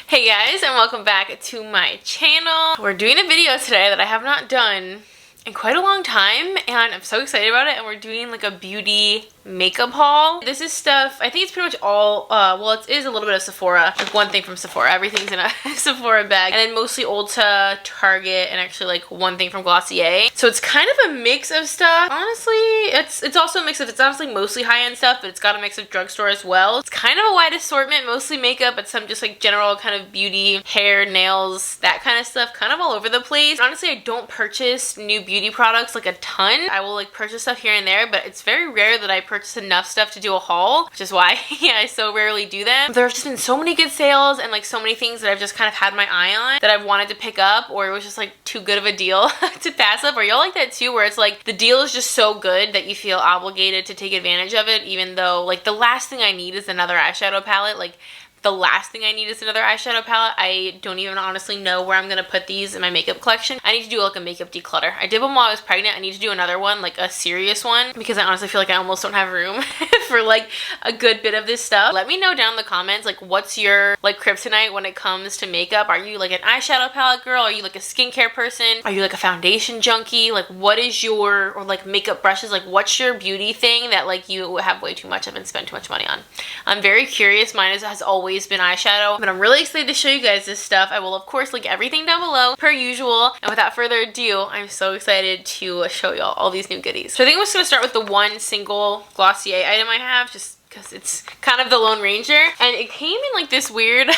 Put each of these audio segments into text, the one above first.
Hey guys, and welcome back to my channel. We're doing a video today that I have not done in quite a long time, and I'm so excited about it. And we're doing like a beauty makeup haul. This is stuff, I think it's pretty much all, well, it is a little bit of Sephora, like one thing from Sephora. Everything's in a Sephora bag, and then mostly Ulta, Target, and actually like one thing from Glossier. So it's kind of a mix of stuff. Honestly, it's also a mix of, it's honestly mostly high-end stuff, but it's got a mix of drugstore as well. It's kind of a wide assortment, mostly makeup, but some just like general kind of beauty, hair, nails, that kind of stuff, kind of all over the place. Honestly, I don't purchase new beauty products like a ton. I will like purchase stuff here and there, but it's very rare that I purchase enough stuff to do a haul, which is why I so rarely do them. There's just been so many good sales and like so many things that I've just kind of had my eye on that I've wanted to pick up, or it was just like too good of a deal to pass up. Or y'all like that too, where it's like the deal is just so good that you feel obligated to take advantage of it, even though like the last thing I need is another eyeshadow palette. Like the last thing I need is another eyeshadow palette. I don't even honestly know where I'm gonna put these in my makeup collection. I need to do like a makeup declutter. I did one while I was pregnant. I need to do another one, like a serious one, because I honestly feel like I almost don't have room for like a good bit of this stuff. Let me know down in the comments, like what's your like kryptonite when it comes to makeup? Are you like an eyeshadow palette girl? Are you like a skincare person? Are you like a foundation junkie? Like what is your, or like makeup brushes, like what's your beauty thing that like you have way too much of and spend too much money on? I'm very curious. Mine has always been eyeshadow, but I'm really excited to show you guys this stuff. I will of course link everything down below per usual, and without further ado, I'm so excited to show y'all all these new goodies. So I think I'm just gonna start with the one single Glossier item I have, just because it's kind of the Lone Ranger, and it came in like this weird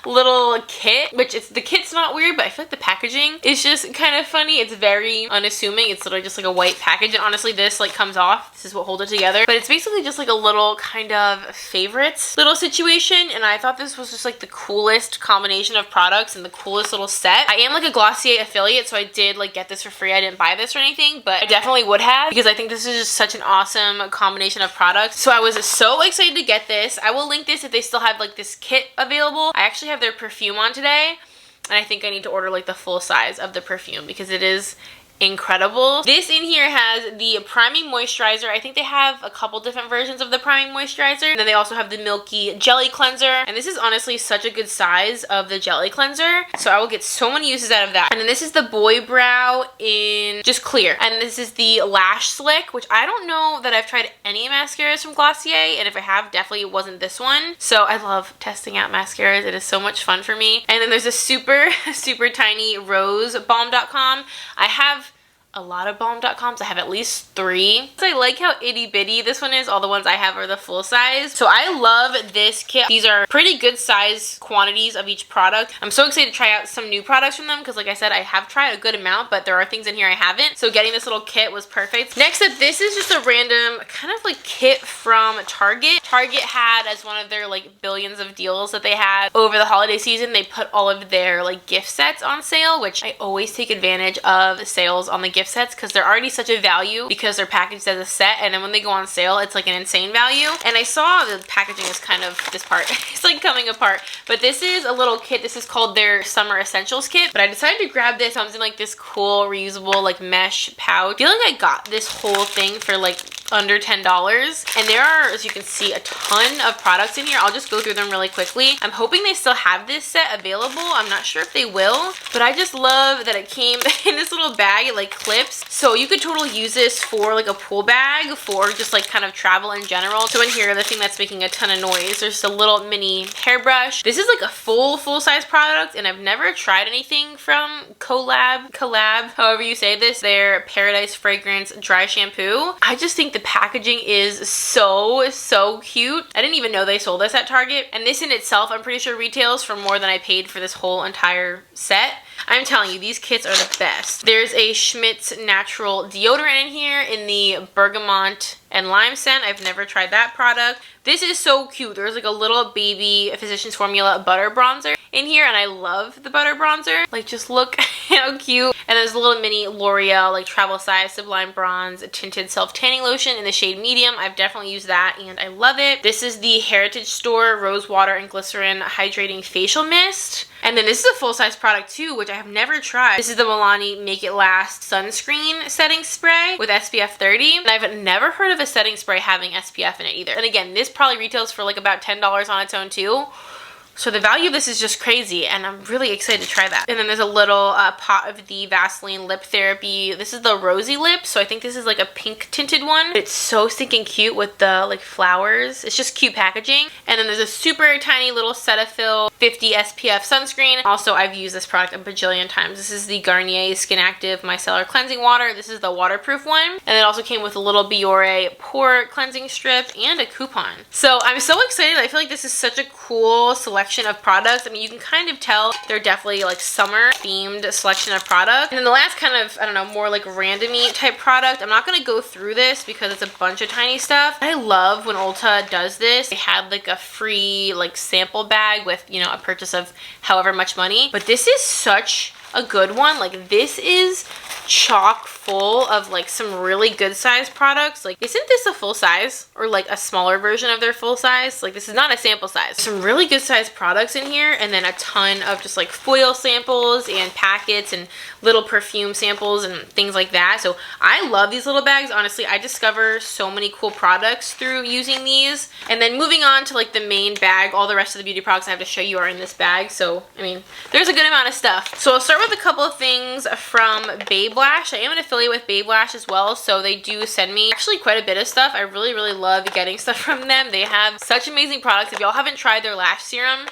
little kit, which the kit's not weird, but I feel like the packaging is just kind of funny. It's very unassuming. It's literally just like a white package, and honestly this like comes off. This is what holds it together, but it's basically just like a little kind of favorites little situation, and I thought this was just like the coolest combination of products and the coolest little set. I am like a Glossier affiliate, so I did like get this for free. I didn't buy this or anything, but I definitely would have, because I think this is just such an awesome combination of products. So I was so excited to get this. I will link this if they still have like this kit available. I actually have their perfume on today, and I think I need to order like the full size of the perfume because it is incredible. This in here has the priming moisturizer. I think they have a couple different versions of the priming moisturizer, and then they also have the milky jelly cleanser, and this is honestly such a good size of the jelly cleanser, so I will get so many uses out of that. And then this is the boy brow in just clear, and this is the Lash Slick, which I don't know that I've tried any mascaras from Glossier, and if I have, definitely it wasn't this one. So I love testing out mascaras. It is so much fun for me. And then there's a super tiny rose balm.com. I have a lot of balm.coms. I have at least 3. So I like how itty bitty this one is. All the ones I have are the full size. So I love this kit. These are pretty good size quantities of each product. I'm so excited to try out some new products from them because like I said, I have tried a good amount, but there are things in here I haven't. So getting this little kit was perfect. Next up, this is just a random kind of like kit from Target. Target had, as one of their like billions of deals that they had over the holiday season, they put all of their like gift sets on sale, which I always take advantage of sales on the gift sets because they're already such a value because they're packaged as a set, and then when they go on sale it's like an insane value. And I saw the packaging is kind of this part it's like coming apart, but this is a little kit. This is called their Summer Essentials kit, but I decided to grab this. It comes in like this cool reusable like mesh pouch. I feel like I got this whole thing for like under $10, and there are, as you can see, a ton of products in here. I'll just go through them really quickly. I'm hoping they still have this set available. I'm not sure if they will, but I just love that it came in this little bag. It like clips, so you could totally use this for like a pool bag, for just like kind of travel in general. So in here, the thing that's making a ton of noise, there's a little mini hairbrush. This is like a full size product, and I've never tried anything from collab, however you say this, their Paradise Fragrance Dry Shampoo. I just think the packaging is so cute. I didn't even know they sold this at Target, and this in itself I'm pretty sure retails for more than I paid for this whole entire set. I'm telling you, these kits are the best. There's a Schmidt natural deodorant in here in the bergamot and lime scent. I've never tried that product. This is so cute. There's like a little baby Physicians Formula butter bronzer in here, and I love the butter bronzer. Like, just look how cute. And there's a little mini L'Oreal like travel size Sublime Bronze tinted self-tanning lotion in the shade medium. I've definitely used that and I love it. This is the Heritage Store Rose Water and Glycerin Hydrating Facial Mist. And then this is a full-size product too, which I have never tried. This is the Milani Make It Last Sunscreen Setting Spray with SPF 30. And I've never heard of a setting spray having SPF in it either. And again, this probably retails for like about $10 on its own too. So the value of this is just crazy, and I'm really excited to try that. And then there's a little pot of the Vaseline Lip Therapy. This is the Rosy Lip, so I think this is like a pink tinted one. It's so stinking cute with the like flowers. It's just cute packaging. And then there's a super tiny little Cetaphil 50 SPF sunscreen. Also, I've used this product a bajillion times. This is the Garnier Skin Active Micellar Cleansing Water. This is the waterproof one. And it also came with a little Biore pore cleansing strip and a coupon. So I'm so excited. I feel like this is such a cool selection of products. I mean, you can kind of tell they're definitely like summer themed selection of products. And then the last kind of, I don't know, more like randomy type product. I'm not going to go through this because it's a bunch of tiny stuff. I love when Ulta does this. They had like a free like sample bag with, you know, a purchase of however much money. But this is such a good one. Like, this is chock full of like some really good size products. Like, isn't this a full size or like a smaller version of their full size? Like, this is not a sample size. Some really good size products in here, and then a ton of just like foil samples and packets and little perfume samples and things like that. So I love these little bags. Honestly, I discover so many cool products through using these. And then moving on to like the main bag, all the rest of the beauty products I have to show you are in this bag. So I mean, there's a good amount of stuff. So I'll start with a couple of things from Babe Lash. I am an affiliate with Babe Lash as well, so they do send me actually quite a bit of stuff. I really love getting stuff from them. They have such amazing products. If y'all haven't tried their lash serum,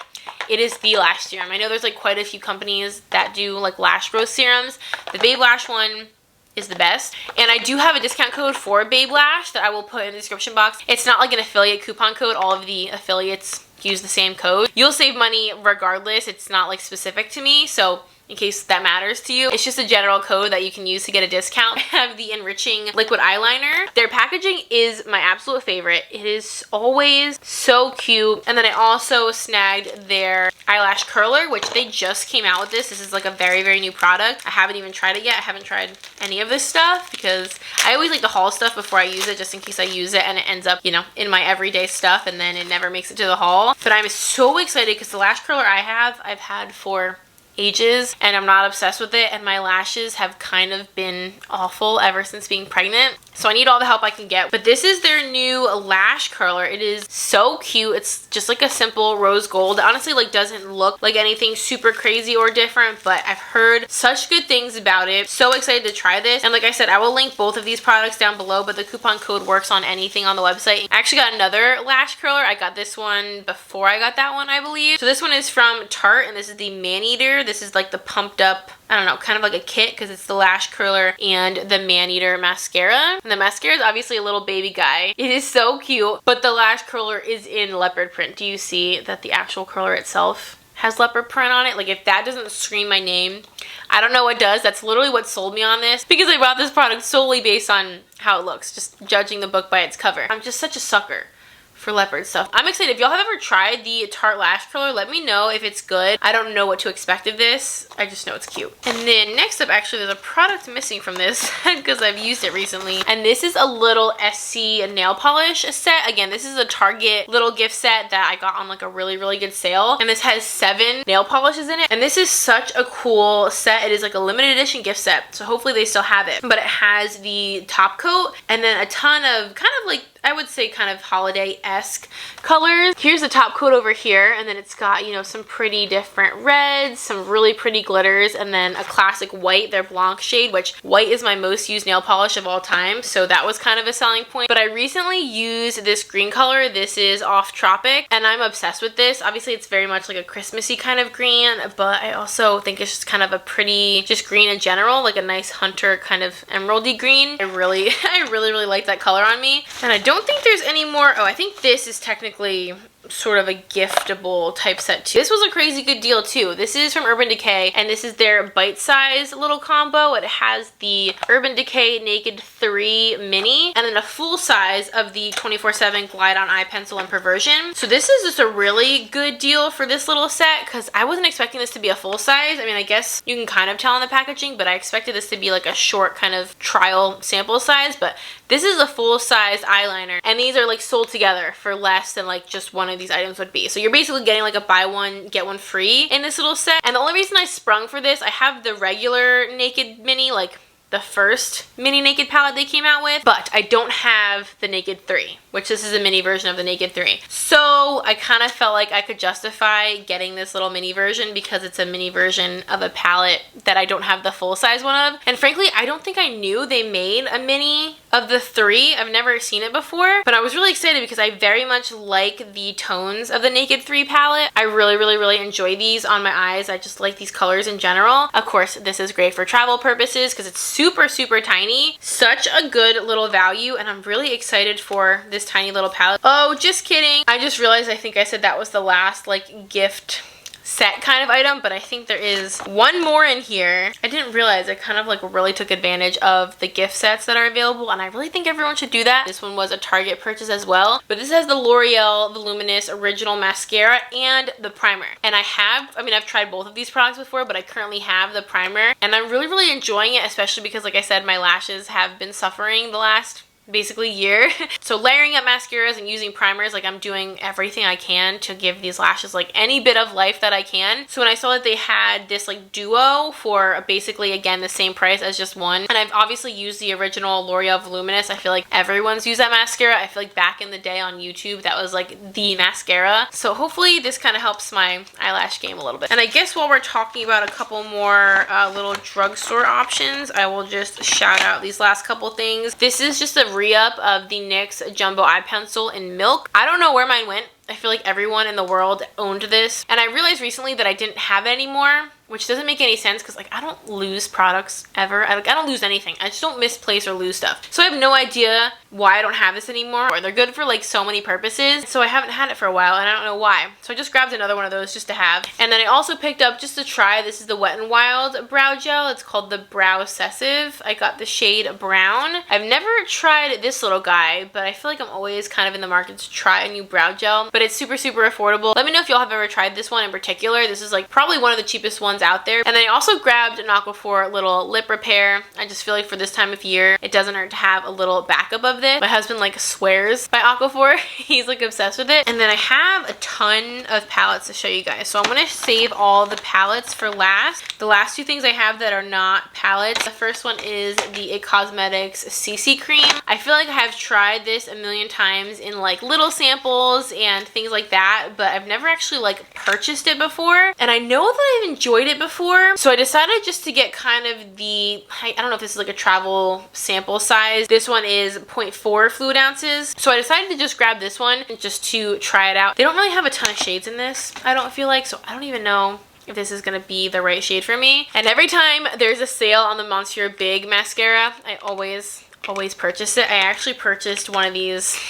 it is the lash serum. I know there's like quite a few companies that do like lash growth serums. The Babe Lash one is the best. And I do have a discount code for Babe Lash that I will put in the description box. It's not like an affiliate coupon code. All of the affiliates use the same code. You'll save money regardless. It's not like specific to me, so in case that matters to you, it's just a general code that you can use to get a discount. I have the Enriching Liquid Eyeliner. Their packaging is my absolute favorite. It is always so cute. And then I also snagged their Eyelash Curler, which they just came out with this. This is like a very new product. I haven't even tried it yet. I haven't tried any of this stuff because I always like to haul stuff before I use it, just in case I use it and it ends up, you know, in my everyday stuff and then it never makes it to the haul. But I'm so excited because the lash curler I've had for ages and I'm not obsessed with it, and my lashes have kind of been awful ever since being pregnant. So I need all the help I can get. But this is their new lash curler. It is so cute. It's just like a simple rose gold. It honestly like doesn't look like anything super crazy or different, but I've heard such good things about it. So excited to try this. And like I said, I will link both of these products down below, but the coupon code works on anything on the website. I actually got another lash curler. I got this one before I got that one, I believe. So this one is from Tarte, and this is the Man Eater. This is like the pumped up, I don't know, kind of like a kit because it's the lash curler and the Man Eater mascara. And the mascara is obviously a little baby guy. It is so cute, but the lash curler is in leopard print. Do you see that the actual curler itself has leopard print on it? Like, if that doesn't scream my name, I don't know what does. That's literally what sold me on this, because I bought this product solely based on how it looks, just judging the book by its cover. I'm just such a sucker for leopard stuff. I'm excited. If y'all have ever tried the Tarte lash curler, let me know if it's good. I don't know what to expect of this. I just know it's cute. And then next up, actually, there's a product missing from this because I've used it recently. And this is a little Essie nail polish set. Again, this is a Target little gift set that I got on like a really good sale. And this has 7 nail polishes in it. And this is such a cool set. It is like a limited edition gift set, so hopefully they still have it. But it has the top coat and then a ton of kind of like, I would say kind of holiday-esque colors. Here's the top coat over here, and then it's got, you know, some pretty different reds, some really pretty glitters, and then a classic white, their Blanc shade, which white is my most used nail polish of all time, so that was kind of a selling point. But I recently used this green color. This is Off Tropic, and I'm obsessed with this. Obviously, it's very much like a Christmassy kind of green, but I also think it's just kind of a pretty, just green in general, like a nice hunter kind of emeraldy green. I really like that color on me, and I don't think there's any more. Oh, I think this is technically sort of a giftable type set too. This was a crazy good deal too. This is from Urban Decay, and this is their bite-size little combo. It has the Urban Decay Naked 3 Mini and then a full size of the 24/7 Glide On Eye Pencil and Perversion. So this is just a really good deal for this little set because I wasn't expecting this to be a full size. I mean, I guess you can kind of tell in the packaging, but I expected this to be like a short kind of trial sample size, but this is a full-size eyeliner, and these are like sold together for less than like just one of these items would be. So you're basically getting like a buy one, get one free in this little set. And the only reason I sprung for this, I have the regular Naked Mini, like the first mini Naked palette they came out with, but I don't have the Naked 3, which this is a mini version of the Naked 3. So I kind of felt like I could justify getting this little mini version because it's a mini version of a palette that I don't have the full size one of. And frankly, I don't think I knew they made a mini of the 3. I've never seen it before, but I was really excited because I very much like the tones of the Naked 3 palette. I really enjoy these on my eyes. I just like these colors in general. Of course, this is great for travel purposes because it's super tiny. Such a good little value, and I'm really excited for this tiny little palette. Oh, just kidding. I just realized I think I said that was the last like gift set kind of item, but I think there is one more in here. I didn't realize I kind of like really took advantage of the gift sets that are available, and I really think everyone should do that. This one was a Target purchase as well, but this has the L'Oreal Voluminous Original Mascara and the primer. And I've tried both of these products before, but I currently have the primer, and I'm really enjoying it, especially because like I said, my lashes have been suffering the last basically year. So layering up mascaras and using primers, like I'm doing everything I can to give these lashes like any bit of life that I can. So when I saw that they had this like duo for basically again the same price as just one, and I've obviously used the original L'Oreal Voluminous. I feel like everyone's used that mascara. I feel like back in the day on YouTube that was like the mascara. So hopefully this kind of helps my eyelash game a little bit. And I guess while we're talking about a couple more little drugstore options, I will just shout out these last couple things. This is just a re-up of the NYX Jumbo Eye Pencil in Milk. I don't know where mine went. I feel like everyone in the world owned this, and I realized recently that I didn't have it anymore, which doesn't make any sense because like I don't lose products ever. I don't lose anything. I just don't misplace or lose stuff. So I have no idea why I don't have this anymore. They're good for like so many purposes, so I haven't had it for a while and I don't know why. So I just grabbed another one of those just to have. And then I also picked up just to try, this is the Wet n Wild brow gel. It's called the Brow Obsessive. I got the shade brown. I've never tried this little guy, but I feel like I'm always kind of in the market to try a new brow gel, but it's super affordable. Let me know if y'all have ever tried this one in particular. This is like probably one of the cheapest ones out there. And then I also grabbed an Aquaphor little lip repair. I just feel like for this time of year, it doesn't hurt to have a little backup of this. My husband like swears by Aquaphor. He's like obsessed with it. And then I have a ton of palettes to show you guys. So I'm going to save all the palettes for last. The last two things I have that are not palettes. The first one is the It Cosmetics CC Cream. I feel like I have tried this a million times in like little samples and things like that, but I've never actually like purchased it before. And I know that I've enjoyed it before. So I decided just to get kind of the, I don't know if this is like a travel sample size. This one is 0.4 fluid ounces. So I decided to just grab this one just to try it out. They don't really have a ton of shades in this, I don't feel like, so I don't even know if this is gonna be the right shade for me. And every time there's a sale on the Monsieur Big mascara, I always purchase it. I actually purchased one of these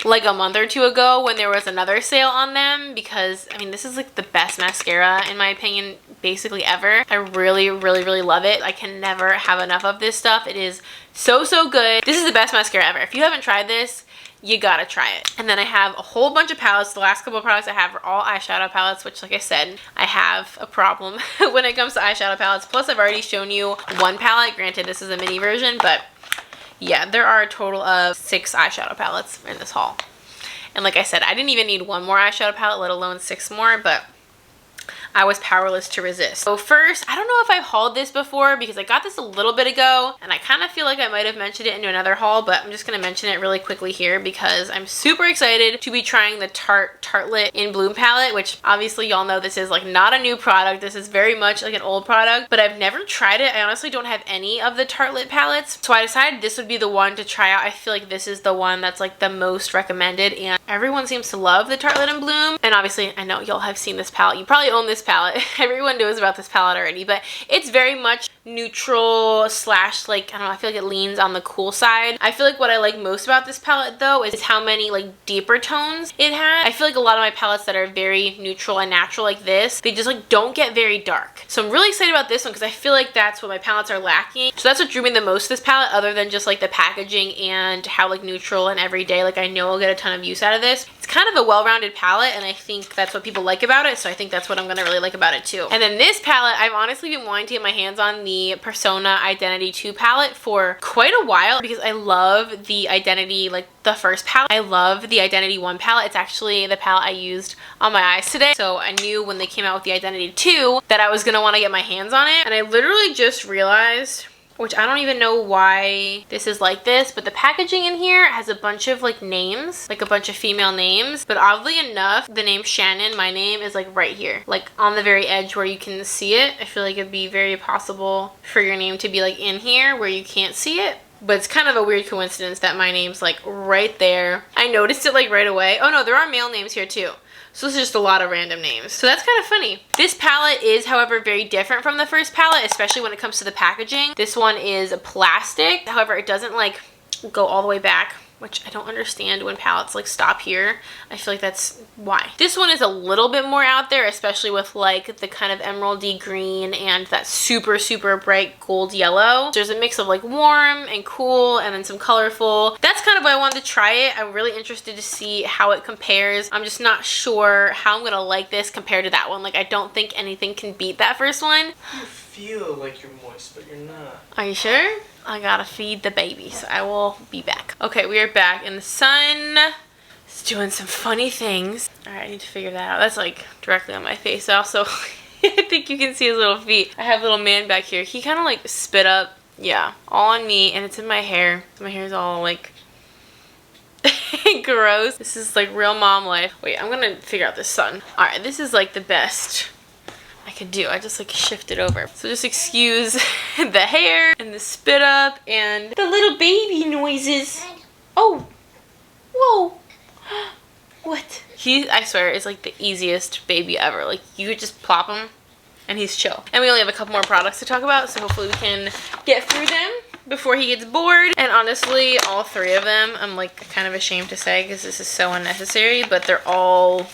like a month or two ago when there was another sale on them, because I mean this is like the best mascara in my opinion basically ever. I really love it. I can never have enough of this stuff. It is so good. This is the best mascara ever. If you haven't tried this, you gotta try it. And then I have a whole bunch of palettes. The last couple of products I have are all eyeshadow palettes, which like I said, I have a problem when it comes to eyeshadow palettes. Plus I've already shown you one palette. Granted, this is a mini version, but yeah, there are a total of 6 eyeshadow palettes in this haul. And like I said, I didn't even need one more eyeshadow palette, let alone 6 more, but I was powerless to resist. So first, I don't know if I've hauled this before because I got this a little bit ago and I kind of feel like I might have mentioned it in another haul, but I'm just going to mention it really quickly here because I'm super excited to be trying the Tartelette in Bloom palette, which obviously y'all know this is like not a new product. This is very much like an old product, but I've never tried it. I honestly don't have any of the Tartelette palettes, so I decided this would be the one to try out. I feel like this is the one that's like the most recommended and everyone seems to love the Tartelette in Bloom. And obviously I know y'all have seen this palette. You probably own this palette. Everyone knows about this palette already, but it's very much neutral slash like, I don't know, I feel like it leans on the cool side. I feel like what I like most about this palette though is how many like deeper tones it has. I feel like a lot of my palettes that are very neutral and natural like this, they just like don't get very dark. So I'm really excited about this one because I feel like that's what my palettes are lacking. So that's what drew me the most to this palette, other than just like the packaging and how like neutral and everyday, like I know I'll get a ton of use out of this. It's kind of a well-rounded palette and I think that's what people like about it, so I think that's what I'm gonna really like about it too. And then this palette, I've honestly been wanting to get my hands on the Persona Identity 2 palette for quite a while because I love the Identity, like the first palette. I love the Identity 1 palette. It's actually the palette I used on my eyes today. So I knew when they came out with the Identity 2 that I was gonna want to get my hands on it. And I literally just realized, which I don't even know why this is like this, but the packaging in here has a bunch of like names, like a bunch of female names, but oddly enough, the name Shannon, my name, is like right here, like on the very edge where you can see it. I feel like it'd be very possible for your name to be like in here where you can't see it. But it's kind of a weird coincidence that my name's like right there. I noticed it like right away. Oh no, there are male names here too. So this is just a lot of random names. So that's kind of funny. This palette is, however, very different from the first palette, especially when it comes to the packaging. This one is plastic. However, it doesn't like go all the way back, which I don't understand when palettes like stop here. I feel like that's why. This one is a little bit more out there, especially with like the kind of emeraldy green and that super, super bright gold yellow. There's a mix of like warm and cool and then some colorful. That's kind of why I wanted to try it. I'm really interested to see how it compares. I'm just not sure how I'm gonna like this compared to that one. Like I don't think anything can beat that first one. You feel like you're moist, but you're not. Are you sure? I gotta feed the baby, so I will be back. Okay, we are back, and the sun is doing some funny things. All right, I need to figure that out. That's like directly on my face. Also, I think you can see his little feet. I have little man back here. He kind of like spit up, yeah, all on me, and it's in my hair. My hair is all like gross. This is like real mom life. Wait, I'm gonna figure out this sun. All right, this is like the best I could do. I just like shift it over. So just excuse the hair and the spit up and the little baby noises. Oh, whoa. What? He, I swear, is like the easiest baby ever. Like you could just plop him and he's chill. And we only have a couple more products to talk about, so hopefully we can get through them before he gets bored. And honestly, all three of them, I'm like kind of ashamed to say because this is so unnecessary, but they're all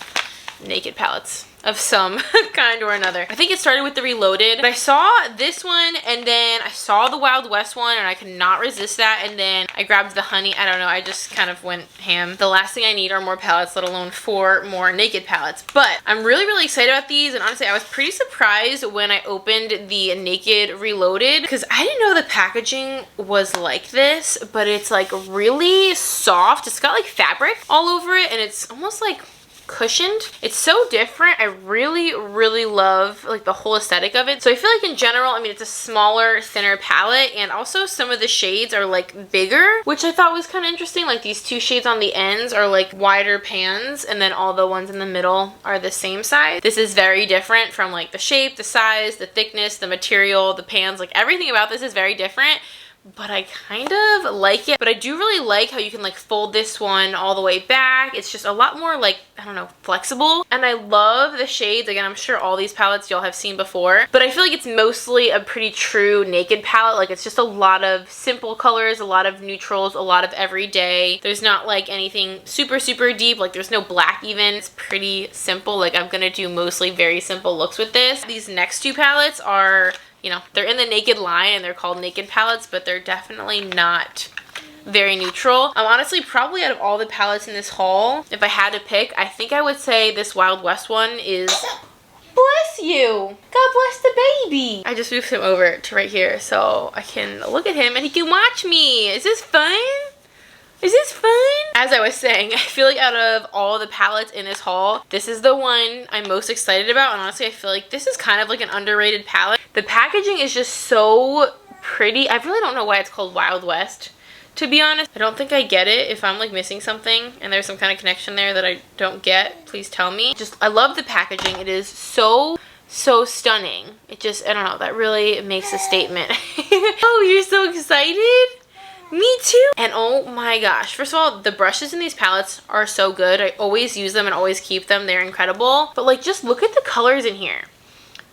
naked palettes of some kind or another. I think it started with the Reloaded. But I saw this one and then I saw the Wild West one and I could not resist that, and then I grabbed the Honey. I don't know, I just kind of went ham. The last thing I need are more palettes, let alone 4 more naked palettes. But I'm really, really excited about these, and honestly I was pretty surprised when I opened the Naked Reloaded because I didn't know the packaging was like this, but it's like really soft. It's got like fabric all over it and it's almost like cushioned. It's so different. I really, really love like the whole aesthetic of it. So I feel like in general, I mean, it's a smaller, thinner palette, and also some of the shades are like bigger, which I thought was kind of interesting. Like these 2 shades on the ends are like wider pans, and then all the ones in the middle are the same size. This is very different from like the shape, the size, the thickness, the material, the pans, like everything about this is very different. But I kind of like it. But I do really like how you can like fold this one all the way back. It's just a lot more like, I don't know, flexible. And I love the shades. Again, I'm sure all these palettes y'all have seen before. But I feel like it's mostly a pretty true naked palette. Like it's just a lot of simple colors, a lot of neutrals, a lot of everyday. There's not like anything super, super deep. Like there's no black even. It's pretty simple. Like I'm gonna do mostly very simple looks with this. These next 2 palettes are, you know, they're in the Naked line and they're called Naked palettes, but they're definitely not very neutral. Honestly, probably out of all the palettes in this haul, if I had to pick, I think I would say this Wild West one is... Bless you! God bless the baby! I just moved him over to right here so I can look at him and he can watch me. Is this fun? Is this fun? As I was saying, I feel like out of all the palettes in this haul, this is the one I'm most excited about, and honestly I feel like this is kind of like an underrated palette. The packaging is just so pretty. I really don't know why it's called Wild West, to be honest. I don't think I get it. If I'm like missing something and there's some kind of connection there that I don't get, please tell me. Just, I love the packaging. It is so stunning. It just, I don't know, that really makes a statement. Oh, you're so excited? Me too. And oh my gosh, first of all, the brushes in these palettes are so good. I always use them and always keep them. They're incredible. But like, just look at the colors in here.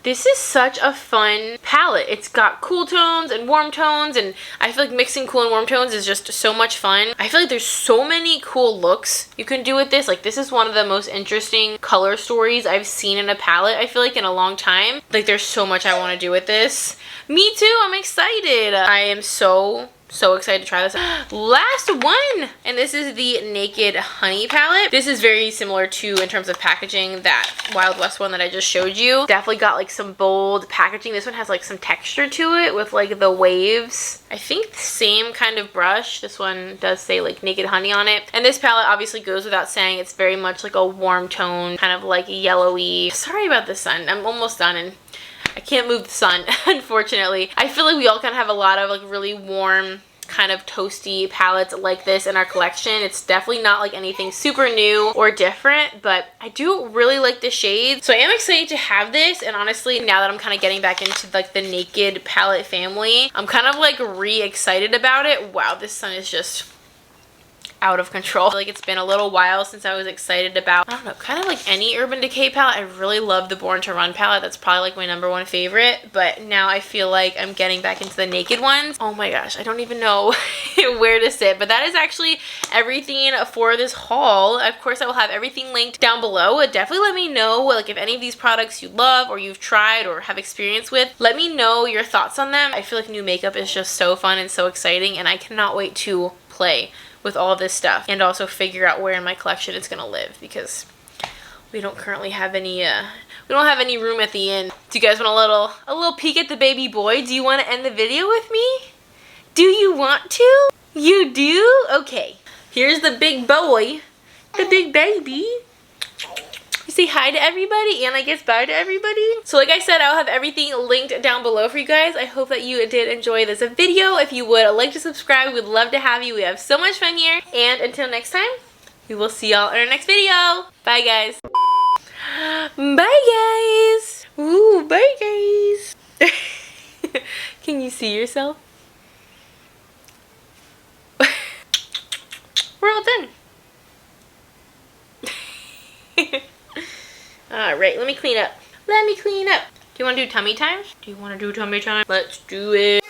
This is such a fun palette. It's got cool tones and warm tones, and I feel like mixing cool and warm tones is just so much fun. I feel like there's so many cool looks you can do with this. Like this is one of the most interesting color stories I've seen in a palette, I feel like, in a long time. Like there's so much I want to do with this. Me too, I'm excited. I am so excited to try this. Last one, and this is the Naked Honey palette. This is very similar to, in terms of packaging, that Wild West one that I just showed you. Definitely got like some bold packaging. This one has like some texture to it with like the waves. I think the same kind of brush. This one does say like Naked Honey on it. And this palette obviously goes without saying, it's very much like a warm tone, kind of like yellowy. Sorry about the sun. I'm almost done, and I can't move the sun, unfortunately. I feel like we all kind of have a lot of like really warm, kind of toasty palettes like this in our collection. It's definitely not like anything super new or different, but I do really like the shades. So I am excited to have this, and honestly, now that I'm kind of getting back into like the Naked palette family, I'm kind of like re-excited about it. Wow, this sun is just out of control. I feel like it's been a little while since I was excited about, I don't know, kind of like any Urban Decay palette. I really love the Born to Run palette. That's probably like my #1 favorite, but now I feel like I'm getting back into the Naked ones. Oh my gosh, I don't even know where to sit, but that is actually everything for this haul. Of course, I will have everything linked down below. Definitely let me know like if any of these products you love or you've tried or have experience with. Let me know your thoughts on them. I feel like new makeup is just so fun and so exciting, and I cannot wait to play with all this stuff and also figure out where in my collection it's gonna live, because we don't currently have any we don't have any room at the end. Do you guys want a little peek at the baby boy? Do you want to end the video with me? Do you want to? You do? Okay. Here's the big boy, the big baby. You say hi to everybody and I guess bye to everybody. So like I said, I'll have everything linked down below for you guys. I hope that you did enjoy this video. If you would like to subscribe, we'd love to have you. We have so much fun here. And until next time, we will see y'all in our next video. Bye guys. Bye guys. Ooh, bye guys. Can you see yourself? We're all done. Alright, let me clean up. Let me clean up. Do you want to do tummy time? Do you want to do tummy time? Let's do it.